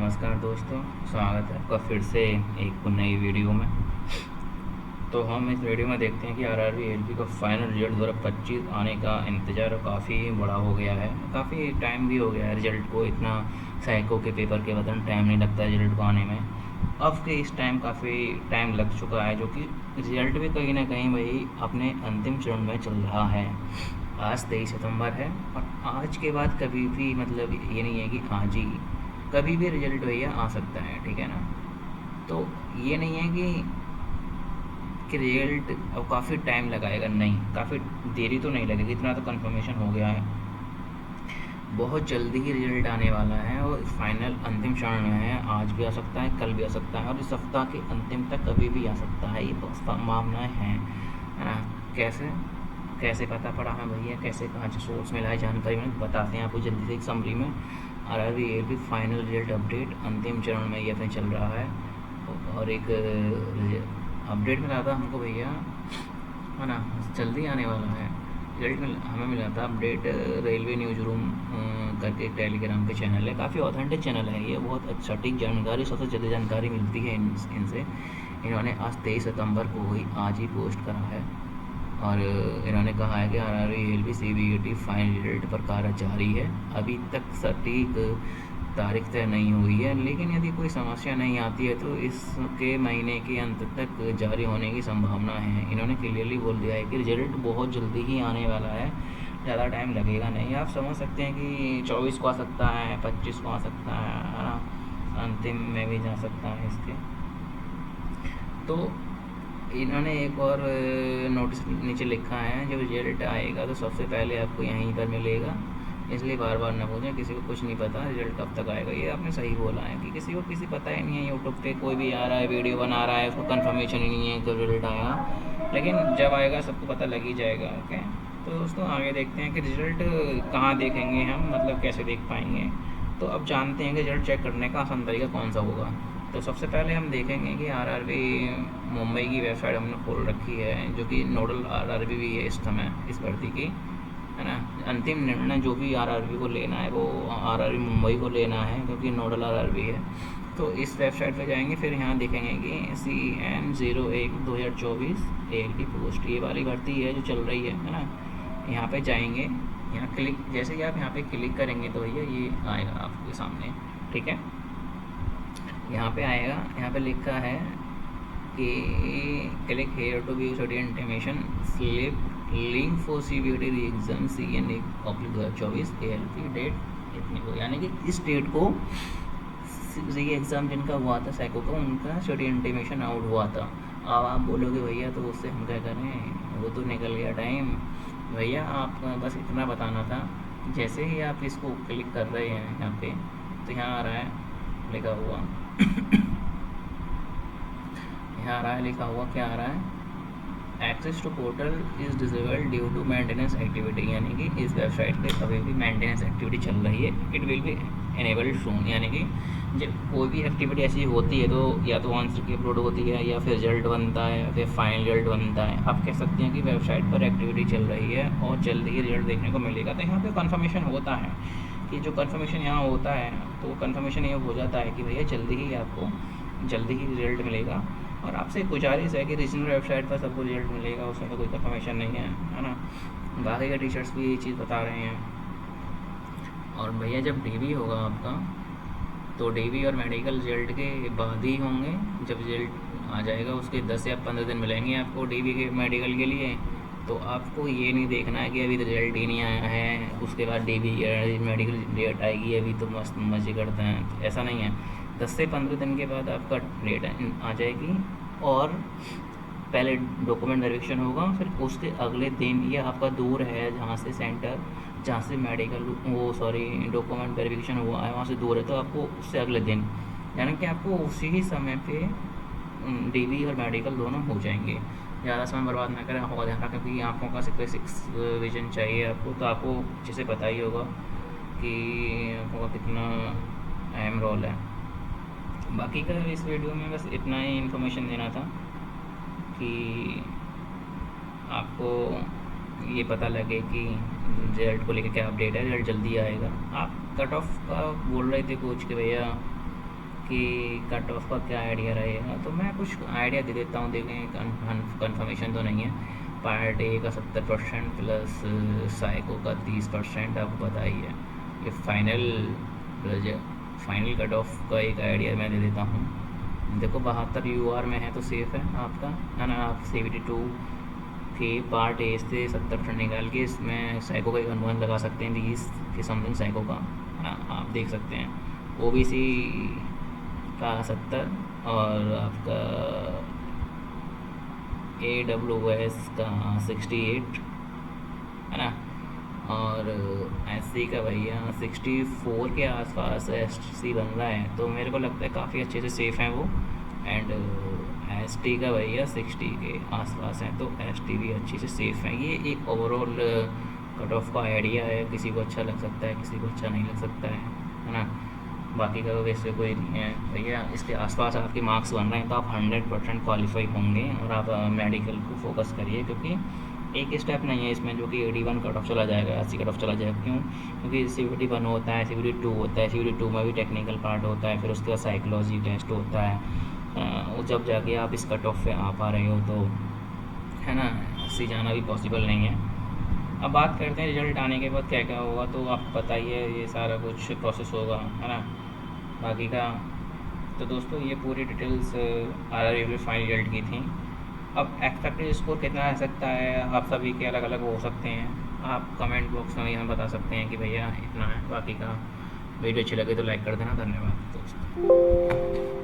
नमस्कार दोस्तों, स्वागत है आपका फिर से एक नई वीडियो में। तो हम इस वीडियो में देखते हैं कि आरआरबी एलपी का फाइनल रिजल्ट 2025 आने का इंतज़ार काफ़ी बड़ा हो गया है। काफ़ी टाइम भी हो गया है रिजल्ट को, इतना सैकड़ों के पेपर के बदन टाइम नहीं लगता है रिजल्ट को आने में। अब के इस टाइम काफ़ी टाइम लग चुका है, जो कि रिजल्ट भी कहीं ना कहीं वही अपने अंतिम चरण में चल रहा है। आज 23 सितंबर है और आज के बाद कभी भी मतलब ये नहीं है कि आज ही, कभी भी रिजल्ट भैया आ सकता है, ठीक है ना। तो ये नहीं है कि रिजल्ट अब काफ़ी टाइम लगाएगा, नहीं, काफ़ी देरी तो नहीं लगेगी, इतना तो कंफर्मेशन हो गया है। बहुत जल्दी ही रिजल्ट आने वाला है और फाइनल अंतिम चरण में है। आज भी आ सकता है, कल भी आ सकता है और इस सप्ताह के अंतिम तक कभी भी आ सकता है। ये संभावनाएँ हैं, है ना। कैसे कैसे पता पड़ा है भैया, कैसे कहाँ से सोर्स मिला है जानकारी में बताते हैं आपको जल्दी से एक समरी में। RRB LP final result update अंतिम चरण में ये चल रहा है और एक अपडेट मिला था हमको भैया, है ना, जल्दी आने वाला है रिजल्ट। हमें मिला था अपडेट रेलवे न्यूज़ रूम करके टेलीग्राम पे चैनल है, काफ़ी ऑथेंटिक चैनल है ये, बहुत सटीक जानकारी, सबसे जल्दी जानकारी मिलती है इनसे। इन्होंने आज 23 सितंबर को ही आज ही पोस्ट करा है और इन्होंने कहा है कि आरआरबी एलपी सीबीईटी फाइनल रिजल्ट पर कार्य जारी है। अभी तक सटीक तारीख तय नहीं हुई है, लेकिन यदि कोई समस्या नहीं आती है तो इसके महीने के अंत तक जारी होने की संभावना है। इन्होंने क्लियरली बोल दिया है कि रिजल्ट बहुत जल्दी ही आने वाला है, ज़्यादा टाइम लगेगा नहीं। आप समझ सकते हैं कि 24 को आ सकता है, 25 को आ सकता है ना, अंतिम में भी जा सकता है इसके। तो इन्होंने एक और नोटिस नीचे लिखा है, जब रिजल्ट आएगा तो सबसे पहले आपको यहीं पर मिलेगा, इसलिए बार बार ना पूछें, किसी को कुछ नहीं पता रिजल्ट कब तक आएगा। ये आपने सही बोला है कि किसी को पता ही नहीं है। यूट्यूब पे कोई भी आ रहा है, वीडियो बना रहा है, उसको कंफर्मेशन ही नहीं है कब रिजल्ट आएगा, लेकिन जब आएगा सबको पता लग ही जाएगा। ओके, तो दोस्तों आगे देखते हैं कि रिजल्ट कहाँ देखेंगे हम, मतलब कैसे देख पाएंगे। तो अब जानते हैं कि रिजल्ट चेक करने का आसान तरीका कौन सा होगा। तो सबसे पहले हम देखेंगे कि आरआरबी मुंबई की वेबसाइट हमने खोल रखी है, जो कि नोडल आरआरबी भी है इस समय इस भर्ती की, है ना। अंतिम निर्णय जो भी आरआरबी को लेना है वो आरआरबी मुंबई को लेना है, क्योंकि नोडल आरआरबी है। तो इस वेबसाइट पे जाएंगे, फिर यहाँ देखेंगे कि CM01/2024 ALP पोस्ट, ये वाली भर्ती है जो चल रही है ना। यहाँ पे जाएंगे, यहाँ क्लिक, जैसे कि आप यहाँ पे क्लिक करेंगे तो भैया ये आएगा आपके सामने, ठीक है। यहाँ पे आएगा, यहाँ पे लिखा है कि click here to view study intimation slip link for CBT exam CN/2024 ALP date इतनी को, यानी कि इस डेट को ये एग्ज़ाम जिनका हुआ था सैको का, उनका स्टडी इंटीमेशन आउट हुआ था। अब आप बोलोगे भैया तो उससे हम क्या करें, वो तो निकल गया टाइम। भैया आप बस इतना बताना था, जैसे ही आप इसको क्लिक कर रहे हैं यहाँ पे, तो यहाँ आ रहा है लिखा हुआ यहाँ आ रहा है लिखा हुआ, क्या आ रहा है, access to portal is disabled due to maintenance activity, यानी कि इस वेबसाइट पे अभी भी मेंटेनेंस एक्टिविटी चल रही है। इट विल बी एनेबल्ड सून, यानी कि जब कोई भी एक्टिविटी ऐसी होती है तो या तो आंसर की अपलोड होती है, या फिर रिजल्ट बनता है, या फिर फाइनल रिजल्ट बनता है। आप कह सकते हैं कि वेबसाइट पर एक्टिविटी चल रही है और जल्दी ही रिजल्ट देखने को मिलेगा। तो यहाँ पर कन्फर्मेशन होता है कि जो कन्फर्मेशन यहाँ होता है, तो वो कन्फर्मेशन ये हो जाता है कि भैया जल्दी ही आपको जल्दी ही रिजल्ट मिलेगा। और आपसे गुजारिश है कि रीजनल वेबसाइट पर सबको रिजल्ट मिलेगा, उसमें तो कोई कंफर्मेशन नहीं है ना। बाकी के टीचर्स भी ये चीज़ बता रहे हैं। और भैया जब डीवी होगा आपका, तो डीवी और मेडिकल रिजल्ट के बाद ही होंगे। जब रिजल्ट आ जाएगा उसके 10 या 15 दिन मिलेंगे आपको डीवी के मेडिकल के लिए। तो आपको ये नहीं देखना है कि अभी रिजल्ट ही नहीं आया है, उसके बाद डीवी मेडिकल डेट आएगी, अभी तो मस्त मज़े करते हैं, ऐसा नहीं है। 10 से 15 दिन के बाद आपका डेट आ जाएगी और पहले डॉक्यूमेंट वेरिफिकेशन होगा, फिर उसके अगले दिन ये आपका दूर है जहाँ से सेंटर, जहाँ से मेडिकल डॉक्यूमेंट वेरिफिकेशन हुआ है वहाँ से दूर है, तो आपको उससे अगले दिन, यानी कि आपको उसी ही समय पे डीवी और मेडिकल दोनों हो जाएंगे। ज़्यादा समय बर्बाद ना करें, आँखों का ध्यान रखें, क्योंकि आँखों का 6 विजन चाहिए आपको। तो आपको जैसे पता ही होगा कि आँखों का कितना अहम रोल है। बाकी का इस वीडियो में बस इतना ही इन्फॉर्मेशन देना था कि आपको ये पता लगे कि रिजल्ट को लेकर क्या अपडेट है। रिजल्ट जल्दी आएगा। आप कट ऑफ का बोल रहे थे कुछ कि भैया कि कट ऑफ का क्या आइडिया रहेगा, तो मैं कुछ आइडिया दे देता हूँ। देखें, कंफर्मेशन तो नहीं है। पार्ट ए का 70% प्लस साइको का 30%, आपको पता ही है। ये फाइनल कट ऑफ का एक आइडिया मैं दे देता हूँ। देखो 72 UR में है तो सेफ़ है आपका, है ना। आप CVT2 के पार्ट ए से 70% निकाल के इसमें साइको का एक अनुमान लगा सकते हैं, 20 के समथिंग साइको का, है ना। आप देख सकते हैं OBC का 70 और आपका AWS का 68, है ना। और SC का भैया 64 के आसपास SC बन रहा है, तो मेरे को लगता है काफ़ी अच्छे से सेफ़ हैं वो। एंड ST का भैया 60 के आसपास है, तो ST भी अच्छी से सेफ़ है। ये एक ओवरऑल कट ऑफ का आइडिया है, किसी को अच्छा लग सकता है, किसी को अच्छा नहीं लग सकता है ना। बाकी का वैसे कोई नहीं है भैया। इसके आसपास आपके मार्क्स बन रहे हैं तो आप 100% क्वालिफाई होंगे, और आप मेडिकल को फोकस करिए, क्योंकि एक स्टेप नहीं है इसमें जो कि 81 कट ऑफ चला जाएगा, 80 कट ऑफ चला जाएगा। क्यों? क्योंकि CVT1 होता है, CVT2 होता है, CVT2 में भी टेक्निकल पार्ट होता है, फिर उसके बाद साइकोलॉजी टेस्ट होता है। जब जाके आप इस कट ऑफ पे आ पा रहे हो तो, है ना, 80 जाना भी पॉसिबल नहीं है। अब बात करते हैं रिजल्ट आने के बाद क्या क्या होगा, तो आपको पता ही है ये सारा कुछ प्रोसेस होगा, है ना। बाकी का तो दोस्तों ये पूरी डिटेल्स RRB फाइनल रिजल्ट की थी। अब एक्सपेक्टेड स्कोर कितना आ सकता है, आप सभी के अलग अलग हो सकते हैं। आप कमेंट बॉक्स में यहाँ बता सकते हैं कि भैया इतना है। बाकी का वीडियो अच्छी लगे तो लाइक कर देना। धन्यवाद दोस्तों।